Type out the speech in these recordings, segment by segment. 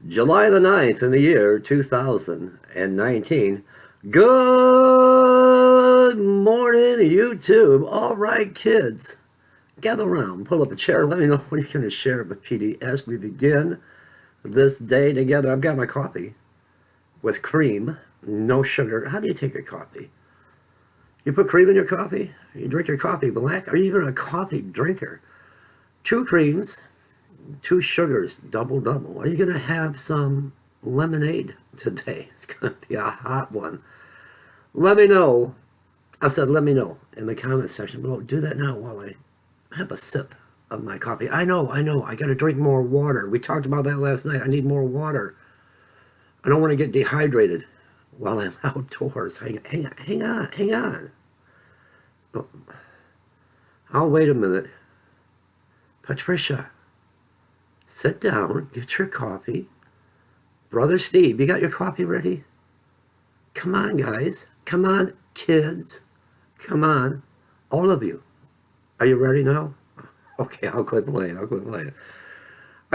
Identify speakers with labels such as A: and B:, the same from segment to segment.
A: July the 9th in the year 2019. Good morning, YouTube. All right, kids. Gather around, pull up a chair. Let me know when you're going to share with PD as we begin this day together. I've got my coffee with cream, no sugar. How do you take your coffee? You put cream in your coffee? You drink your coffee black? Are you even a coffee drinker? 2 creams, 2 sugars, double. Are you going to have some lemonade today? It's going to be a hot one. Let me know. I said let me know in the comment section below. Do that now while I have a sip of my coffee. I know. I got to drink more water. We talked about that last night. I need more water. I don't want to get dehydrated while I'm outdoors. Hang on. Oh, I'll wait a minute. Patricia, sit down, get your coffee. Brother Steve, you got your coffee ready? Come on, guys. Come on, kids. Come on. All of you. Are you ready now? Okay, I'll quit playing. I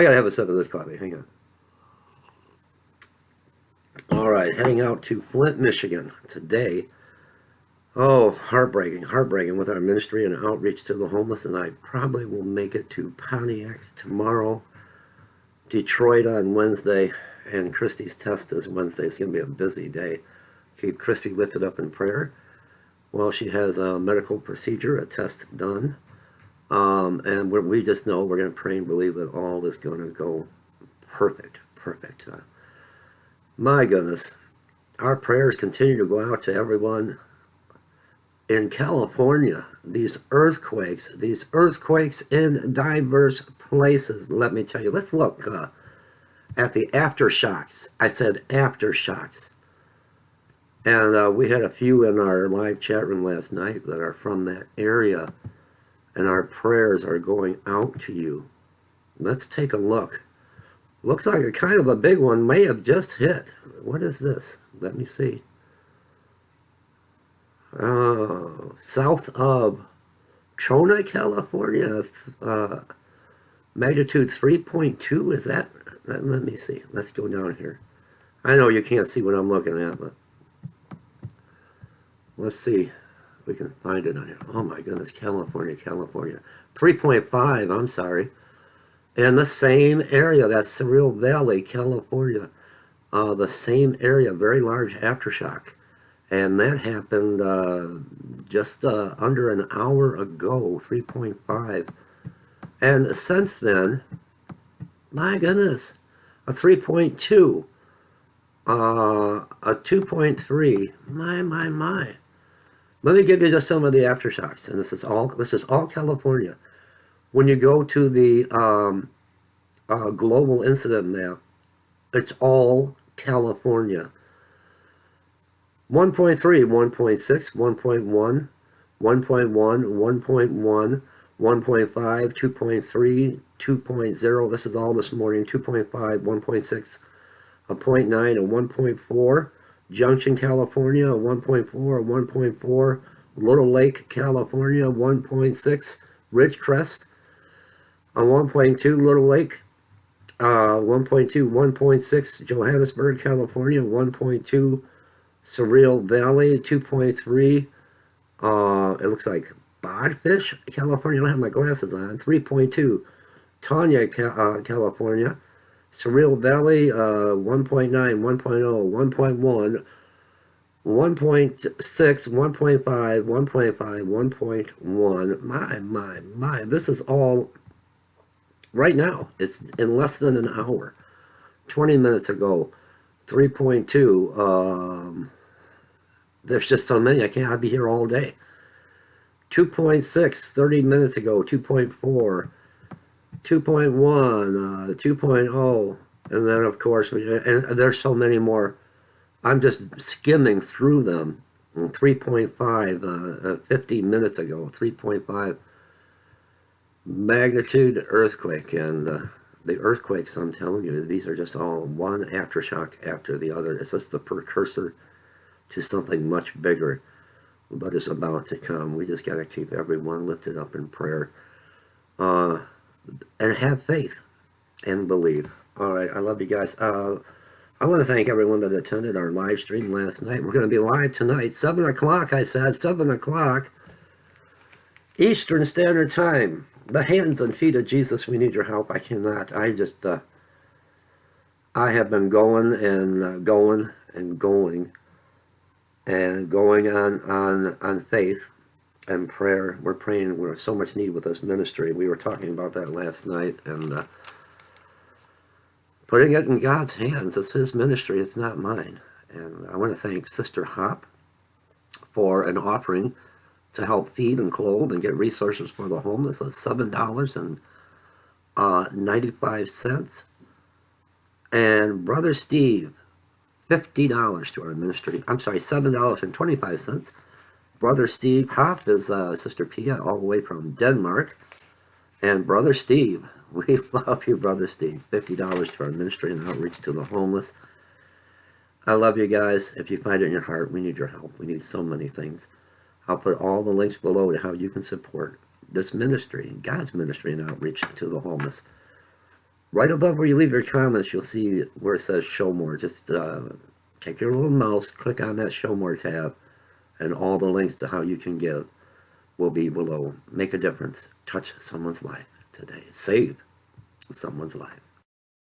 A: gotta have a sip of this coffee. Hang on. All right, heading out to Flint, Michigan today. Oh, heartbreaking with our ministry and outreach to the homeless, and I probably will make it to Pontiac tomorrow, Detroit on Wednesday, and Christy's test is Wednesday. It's going to be a busy day. Keep Christy lifted up in prayer while she has a medical procedure, a test done, and we just know we're going to pray and believe that all is going to go perfect. My goodness, our prayers continue to go out to everyone in California. These earthquakes in diverse places. Let me tell you, let's look at the aftershocks. I said aftershocks. And we had a few in our live chat room last night that are from that area, and our prayers are going out to you. Let's take a look. Looks like a kind of a big one may have just hit. What is this? Let me see. South of Trona, California, magnitude 3.2. Is that? Let me see. Let's go down here. I know you can't see what I'm looking at, but let's see if we can find it on here. Oh my goodness, California. 3.5, I'm sorry. In the same area, that's Surreal Valley, California. The same area, very large aftershock. And that happened just under an hour ago, 3.5. And since then, my goodness, a 3.2, a 2.3. My. Let me give you just some of the aftershocks, and this is all California. When you go to the global incident map, it's all California. 1.3, 1.6, 1.1, 1.1, 1.1, 1.5, 2.3, 2.0. This is all this morning. 2.5, 1.6, a 0.9, a 1.4. Junction, California, a 1.4, a 1.4. Little Lake, California, 1.6. Ridgecrest, a 1.2. Little Lake, 1.2, 1.6. Johannesburg, California, 1.2. Surreal Valley, 2.3. It looks like Bodfish, California. I don't have my glasses on. 3.2. Tanya, California. Surreal Valley, 1.9, 1.0, 1.1, 1.6, 1.5, 1.5, 1.1. My. This is all right now. It's in less than an hour. 20 minutes ago. 3.2. There's just so many. I'll be here all day. 2.6, 30 minutes ago. 2.4. 2.1, 2.0, and then of course, and there's so many more. I'm just skimming through them. 3.5, 50 minutes ago, 3.5 magnitude earthquake, and the earthquakes, I'm telling you, these are just all one aftershock after the other. It's just the precursor to something much bigger that is about to come. We just got to keep everyone lifted up in prayer. And have faith and believe. All right, I love you guys. I want to thank everyone that attended our live stream last night. We're going to be live tonight, 7 o'clock, I said, 7 o'clock Eastern Standard Time. The hands and feet of Jesus, we need your help. I cannot. I have been going and going and going and going on faith and prayer. We're praying. We're so much need with this ministry. We were talking about that last night, and putting it in God's hands. It's His ministry. It's not mine. And I want to thank Sister Hop for an offering to help feed and clothe and get resources for the homeless. It's $7.95. And Brother Steve, $50 to our ministry. I'm sorry, $7.25. Brother Steve Hop is Sister Pia, all the way from Denmark. And Brother Steve, we love you, Brother Steve. $50 to our ministry and outreach to the homeless. I love you guys. If you find it in your heart, we need your help. We need so many things. I'll put all the links below to how you can support this ministry, God's ministry and outreach to the homeless. Right above where you leave your comments, you'll see where it says Show More. Just take your little mouse, click on that Show More tab, and all the links to how you can give will be below. Make a difference. Touch someone's life today. Save someone's life.